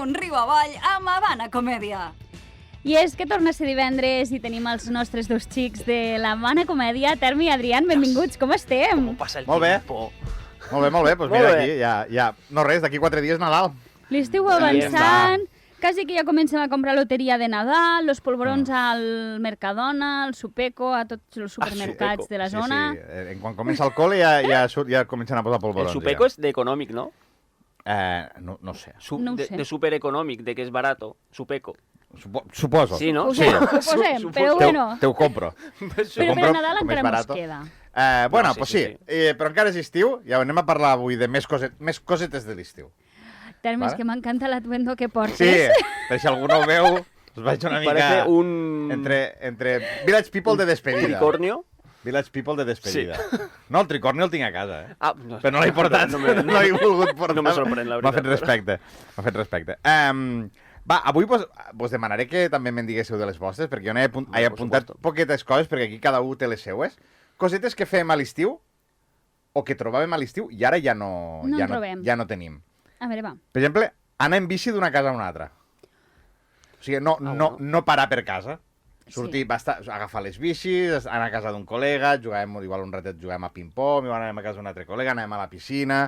amunt, riu avall, amb Habana Comèdia. I és que torna a ser divendres i tenim els nostres dos xics de la Habana Comèdia, Termi i Adrián, benvinguts, com estem? Com passa el Molt bé. tiempo. Molt bé, doncs mira aquí, ja... No res, d'aquí 4 dies Nadal. L'estiu avançant, quasi que ja comencem a comprar loteria de Nadal, los polvorons al Mercadona, al Supeco, a tots els supermercats de la zona. Sí. Quan comença el col·le ja comencen a posar polvorons. El Supeco és d'econòmic, no? No sé. No ho sé. De supereconòmic, de que és barato. Supeco. Suposo. Sí, no? Ho posem, però bueno. Te ho compro. Però per Nadal com és encara mos barato. queda. Bueno, No, sí, pues sí, sí. Però encara és estiu i anem a parlar avui de més cosetes de l'estiu. Termi, és Vale. que m'encanta l'atuendo que portes. Sí, per si algú no ho veu, us vaig una mica... Parece un... Entre Village People de despedida. Tricornio. Village People de despedida. Sí. No, el tricorni el tinc a casa, eh? Ah, no, Però no l'he portat, no l'he volgut portar. No me sorprèn, la veritat. M'ha fet respecte. Va, avui vos demanaré que també me'n diguéssiu de les vostres, perquè jo n'he apuntat poquetes coses, perquè aquí cada un té les seues. Cosetes que fem a l'estiu, o que trobàvem a l'estiu, i ara ja no tenim. A veure, va. Per exemple, anar en bici d'una casa a una altra. O sigui, no parar per casa. Sortir, agafar les bicis, anar a casa d'un col·lega, jugàvem, igual un ratet juguem a ping-pong, igual anem a casa d'un altre col·lega, anem a la piscina...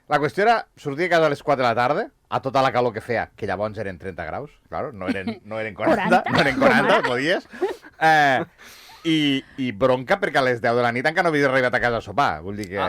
La qüestió era sortir a casa a les 4 de la tarda, a tota la calor que feia, que llavors eren 30 graus, claro, no eren 40, no eren 40, podies. I bronca perquè a les 10 de la nit encara no havies arribat a casa a sopar, vull dir que...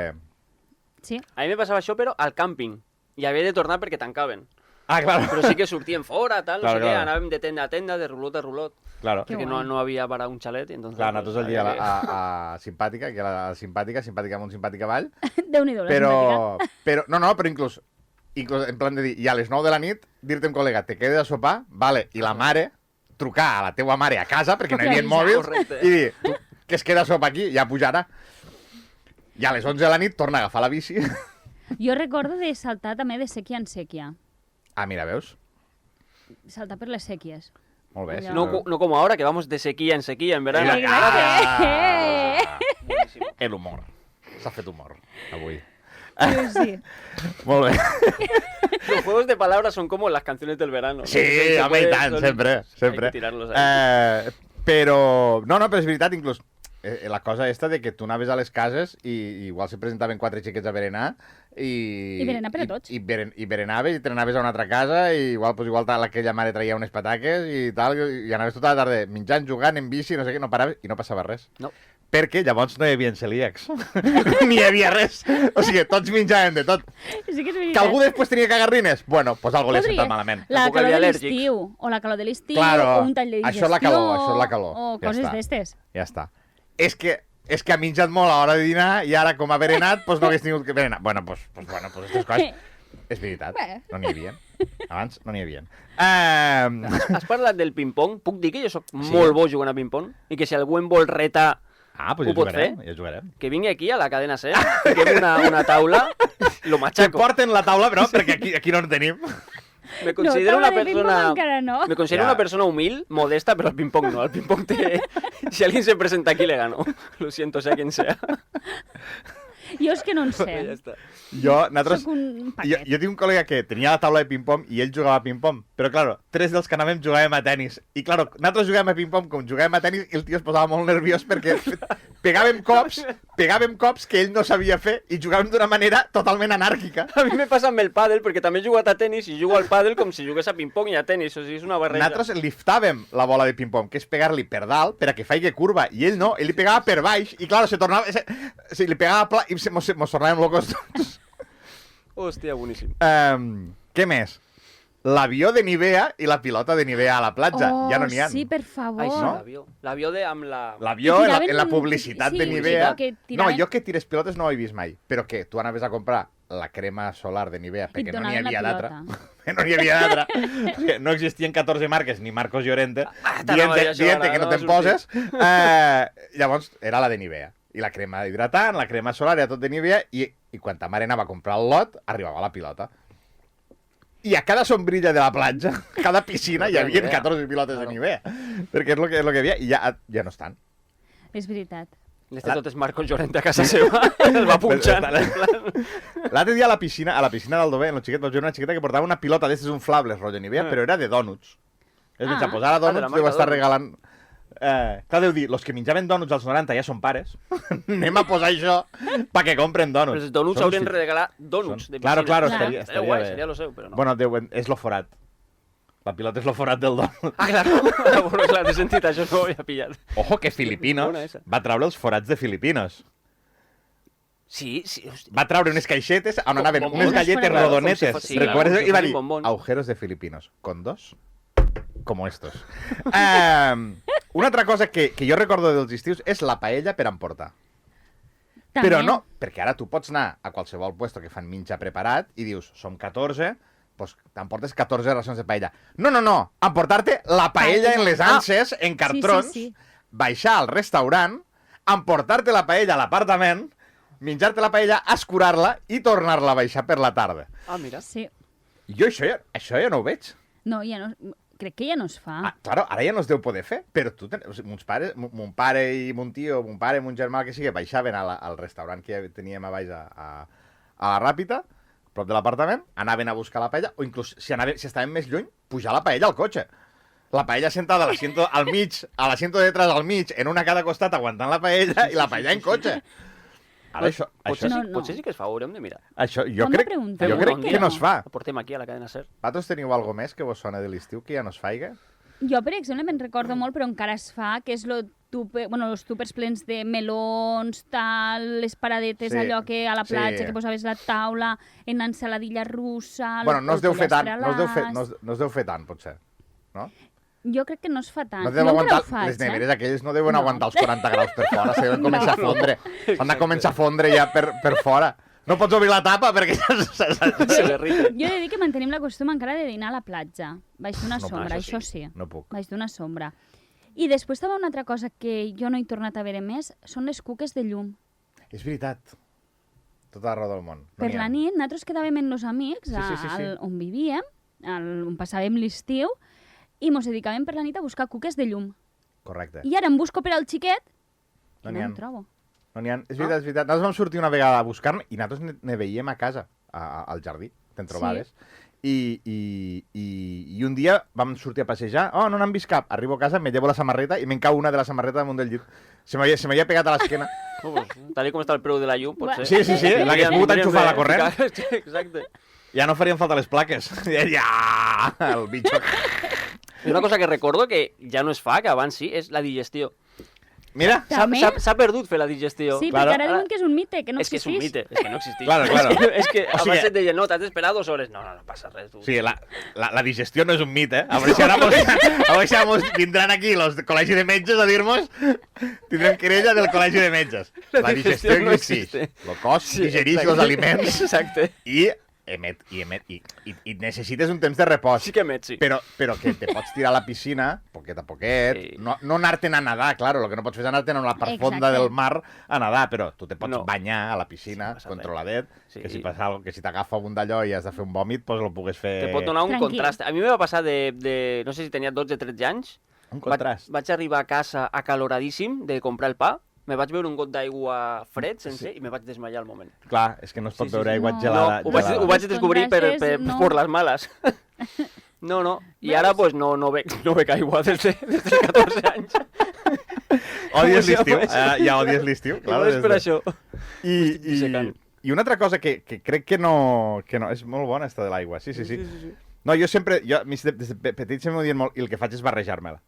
Sí. A mi me passava això, però al càmping. I havia de tornar perquè tancaven. Ah, claro. Però sí que sortíem fora, tal, no Claro, sé què, claro. anàvem de tenda a tenda, de rulot a rulot. Claro. Que Perquè guai. no havia para un xalet. Entonces, Clar, nosaltres el dia a Simpàtica, que era simpàtica amunt, simpàtica avall, Déu-n'hi-do, la simpàtica. però inclús en plan de dir, i a les 9 de la nit, dir-te un col·lega, te quedes a sopar, vale, i la mare, trucar a la teua mare a casa, perquè no hi havia mòbils, Correcte. i dir, tu, que es queda a sopar aquí, ja pujarà. I a les 11 de la nit torna a agafar la bici. Jo recordo de saltar també de sèquia en sèquia. Ah, mira, veus? Saltar per les sèquies. Molt bé. Allò. No como ahora, que vamos de sequía en verano. El humor. S'ha fet humor, avui. Sí. Molt bé. Los juegos de palabras son como las canciones del verano. Sí, home, i tant, sempre. Hay que tirarlos ahí. Però... No, però és veritat, inclús la cosa esta de que tu anaves a les cases i igual se presentaven 4 xiquets a berenar I berenar per a tots. I berenaves i te n'anaves a una altra casa i igual aquella mare traia unes pataques i tal, i anaves tota la tarda menjant, jugant, en bici, no sé què, no paraves i no passava res. No. Perquè llavors no hi havia celíacs. Ni hi havia res. O sigui, tots menjaven de tot. Sí que és veritat. Que algú després tenia cagarrines? Bueno, pues algo li ha sentat malament. La Tampoc calor havia de al·lèrgics. l'estiu, o la calor de l'estiu, Claro, o un tall de digestió, això és la calor. o Ja coses està. d'estes. Ja està. És que ha menjat molt a l'hora de dinar i ara, com ha berenat, doncs no hagués tingut que berenar. Bueno, aquestes coses... És veritat, Bé. no n'hi havia. Abans no n'hi havia. Has parlat del ping-pong? Puc dir que jo soc molt bo jugant a ping-pong? I que si algú em vol retar, Doncs ho pot fer? Ja jugarem. que vingui aquí a la cadena C, fiquem una taula, lo Que machaco. porten la taula, però, perquè aquí no en tenim. Me considero taula una de ping-pong persona... encara no. Me considero Ya. una persona humil, modesta, pero al ping-pong no. Al ping-pong te... Si alguien se presenta aquí, le gano. Lo siento, sea quien sea. Jo és que no en sé. Ja està. Soc un paquet. Jo tinc un col·lega que tenia la taula de ping-pong i ell jugava a ping-pong, però, claro, 3 dels que anàvem jugàvem a tenis. I, claro, nosaltres jugàvem a ping-pong com jugàvem a tenis i el tio es posava molt nerviós perquè pegàvem cops que ell no sabia fer i jugàvem d'una manera totalment anàrquica. A mi me passa amb el pàdel, perquè també he jugat a tenis i jugo al pàdel com si jugués a ping-pong i a tenis. O sigui, és una barreja. Nosaltres liftàvem la bola de ping-pong, que és pegar-li per dalt per a que faci curva, i ell no, ell li pegava per baix, i claro, li pegava pla, i mos tornàvem locos tots. Hòstia, boníssim. Què més? L'avió de Nivea i la pilota de Nivea a la platja, ja no n'hi ha. Sí, per favor. Ai, sí, No? l'avió. L'avió amb la... L'avió, Que en tiraven- la publicitat sí, de Nivea... que No, tiraven- jo que tires pilotes no ho he vist mai. Però què? Tu anaves a comprar la crema solar de Nivea perquè no n'hi donaven havia la d'altra. pilota. No n'hi havia d'altra. O sigui, no existien 14 marques ni Marcos Llorente t'anava a dir això, dient ara, que no no te'n va poses. Llavors, era la de Nivea. I la crema hidratant, la crema solar, era tot de Nivea, i quan ta mare anava a comprar el lot, arribava la pilota. I a cada sombrilla de la platja, a cada piscina, hi havia 14 pilotes de Nivea. Perquè és el que hi havia, i ja no estan. És veritat. L'este tot és Marcos Llorente a casa seva. El va punxant. L'altre dia a la piscina d'Aldover, en el xiquet, vaig veure una xiqueta que portava una pilota d'estes inflables, rotllo Nivea, però era de dònuts. És menys, a posar a de la dònuts marca deu estar Donuts. regalant... Clar, deu dir, los que menjaven dònuts als 90 ja són pares. Anem a posar això perquè compren Però dònuts. els donuts Són haurien fills. regalar donuts de piscina. Claro, Clar. estaria guai, bé. seria lo seu, però no. Bueno, és lo forat. La pilota és lo forat del dònut. Ah, claro. Bueno, clar, t'he sentit, això no ho havia pillat. Ojo, que Filipinos Bona esa. va treure els forats de Filipinos. Sí, sí. Hosti. Va treure unes caixetes on anaven Bombons. unes galletes Claro, rodonetes. com si fos- sí, ¿Recuerdas? claro, com si I va fossin dir, bombons. agujeros de Filipinos. ¿Con dos? Como estos. Una altra cosa que jo recordo dels estius és la paella per emportar. També. Però no, perquè ara tu pots anar a qualsevol puesto que fan menjar preparat i dius, som 14, doncs t'emportes 14 racions de paella. No, no, no, emportar-te la paella en les anses, en cartrons, Sí. baixar al restaurant, emportar-te la paella a l'apartament, menjar-te la paella, escurar-la i tornar-la a baixar per la tarda. Ah, mira. Sí. Jo això ja no ho veig. No, ja no... Crec que ja no es fa. Ah, claro, ara ja no es deu poder fer, però tu o sigui, mon pare i mon tio, mon pare i mon germà, que sigui, baixaven al restaurant que teníem a baix a la Ràpita, a prop de l'apartament, anaven a buscar la paella, o inclús, si estàvem més lluny, pujar la paella al cotxe. La paella sentada a l'asiento al mig, a l'asiento de detrás al mig, en una a cada costat aguantant la paella i la paella en cotxe. Ara Potser, No, sí, no. potser sí que es fa, ho haurem de mirar. això jo Hem de crec preguntar. que no es fa. Ho portem aquí a la cadena SER. Vosaltres teniu algo més que vos sona de l'estiu que ja no es faiga? Jo, per exemple, me'n recordo molt, però encara es fa, que és els túpers plens de melons, tal, les paradetes, Sí, allò que a la platja, sí. que posaves la taula, en ensaladilla russa... Bueno, no es deu fer tant, no pollastre es deu fer tant, potser. No? Jo crec que no es fa tant. No deveu jo aguantar, encara ho faig, les neveres aquelles no deuen No. aguantar els 40 graus per fora, se deuen començar a fondre. S'han de començar a fondre ja per fora. No pots obrir la tapa perquè Se derrite. Jo he de dir que mantenim la costum encara de dinar a la platja, baix d'una No, sombra, això això sí, No puc. baix d'una sombra. I després també una altra cosa que jo no he tornat a veure més són les cuques de llum. És veritat. Tot arreu del món. No Per n'hi ha. la nit, nosaltres quedàvem amb els amics Sí. on vivíem, on passàvem l'estiu, i mos dedicàvem per la nit a buscar cuques de llum. Correcte. I ara em busco per al xiquet No i n'hi no ha. en trobo. No n'hi ha. És veritat, és veritat. Nosaltres vam sortir una vegada a buscar-ne i nosaltres ne veiem a casa, al jardí. Te'n trobaves. I un dia vam sortir a passejar. Oh, no n'han vist cap. Arribo a casa, me llevo la samarreta i me'n cau una de la samarreta damunt del llit. Se m'havia pegat a l'esquena. Oh, pues, tal com està el preu de la llum, potser. Sí, sí, sí, la que has pogut enxufar a la corrent. Sí, exacte. Ja no farien falta les plaques. Ja, el bitxo. I una cosa que recordo que ja no es fa, que abans sí, és la digestió. Mira, També? S'ha perdut fer la digestió. Sí, Claro. perquè ara diuen que és un mite, que no És que és un existeix. mite, és que no existeix. Claro, claro. És que O sigui, abans et deien, no, t'has d'esperar 2 hores. No, no passa res. Tu. sí, la digestió no és un mit, A veure si ara vindran aquí los del col·legi de metges a dir-nos tindrem querella del col·legi de metges. La digestió no existeix. El cos digereix els aliments Exacte. i necessites un temps de repòs. Sí que emet, sí. Però que te pots tirar a la piscina, poquet a poquet, Sí. no anar-te'n a nadar, claro, el que no pots fer és anar-te'n a la part fonda Exacte. del mar a nadar, però tu te pots No. banyar a la piscina, Sí, passa controladet, Sí. que si passa alguna que si t'agafa un d'allò i has de fer un vòmit, doncs el pugues fer... Te pot donar un Tranquil. contrast. A mi me va passar no sé si tenia 12 o 13 anys. Un contrast. Vaig arribar a casa acaloradíssim de comprar el pa. Me vaig beure un got d'aigua fred, sense, i me vaig desmaiar al moment. Clar, és que no es pot Sí, sí, veure sí. aigua No. gelada. Ho gelada. vaig descobrir Els contrastes, no. por las malas. No. I ara pues, no bec aigua des dels 14 anys. Odies Com l'estiu, això? ja odies l'estiu. Clar, Igual és per això. I una altra cosa que crec que no... És molt bona, esta de l'aigua. Sí. No, jo sempre... A mi des de petit sempre m'ho diuen molt i el que faig és barrejar-me-la.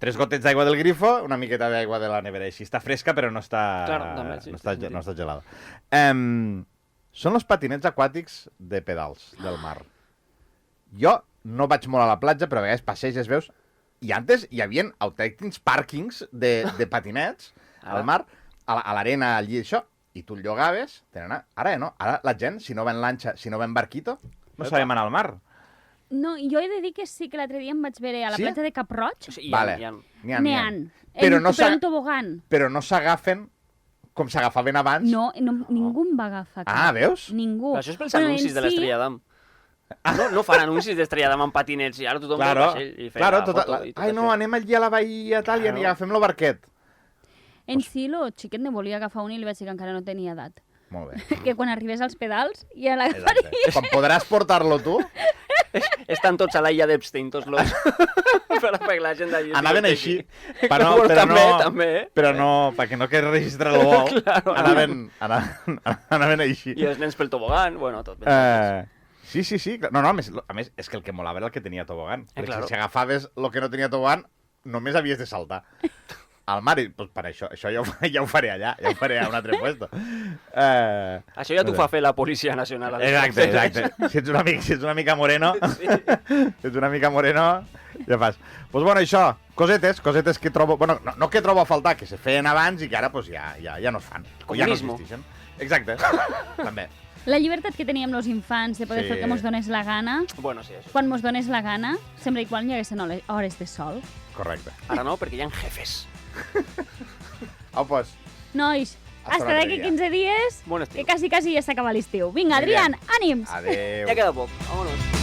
3 gotets d'aigua del grifo, una miqueta d'aigua de la nevera. Així està fresca, però no està, Claro, també, sí, no està, sí, sí. no està gelada. Són els patinets aquàtics de pedals del mar. Jo no vaig molt a la platja, però a vegades passeges, veus... I antes hi havia autèntics pàrquings de patinets al mar, a l'arena, allí, això, i tu el llogaves, ara ja no. Ara la gent, si no va en lanxa, si no va en barquito, no sabem anar al mar. No, jo he de dir que sí que l'altre dia em vaig veure a la Sí? platja de Cap-roig, Sí, Vale. hi ha. N'hi ha. Però no en tobogan. Però no s'agafen com s'agafaven abans. No, ningú em va agafar. Ah, veus? Ningú. Però això és pels anuncis en de l'Estrella d'Am. No fan anuncis d'Estrella d'Am amb patinets i ara tothom Claro, ve al vaixell i claro, la foto i tot ai no, això. anem allí a la bahia tal, i Claro. agafem el barquet. En si, el xiquet ne volia agafar un i li vaig dir que encara no tenia edat. Molt bé. Que quan arribés als pedals ja l'agafaria. Exacte. Quan podràs portar-lo tu, Estan tots a l'illa d'Epstein, tots los... per la gent d'allí. anaven així. Bueno, també, Però no, perquè no quedi registrat el vol, Claro. anaven així. I els nens pel tobogan, bueno, tot ben. Sí. No, a més, és que el que molava era el que tenia tobogan. Perquè claro. si agafaves el que no tenia tobogan, només havies de saltar al mar. I pues, per això ja ho faré allà, ja ho faré a un altre puesto. Això ja t'ho fa fer la Policia Nacional. Exacte. Si ets una mica moreno, Sí. si ets una mica moreno, ja fas. Doncs bueno, això, cosetes que trobo... Bueno, no que trobo a faltar, que se feien abans i que ara pues, ja no es fan. O ja no Comunismo. existeixen. Exacte, també. La llibertat que teníem els infants de poder Sí. fer el que mos donés la gana, Bueno, sí, això. quan mos donés la gana, sempre i quan hi haguessin hores de sol. Correcte. Ara no, perquè hi ha jefes. Au, pues, Nois, Hasta hasta un altre d'aquí dia. 15 dies, Bon estiu. que quasi ja s'acaba l'estiu. Vinga, Muy bien. Adrián, ànims! adeu. Ja queda poc. Vámonos.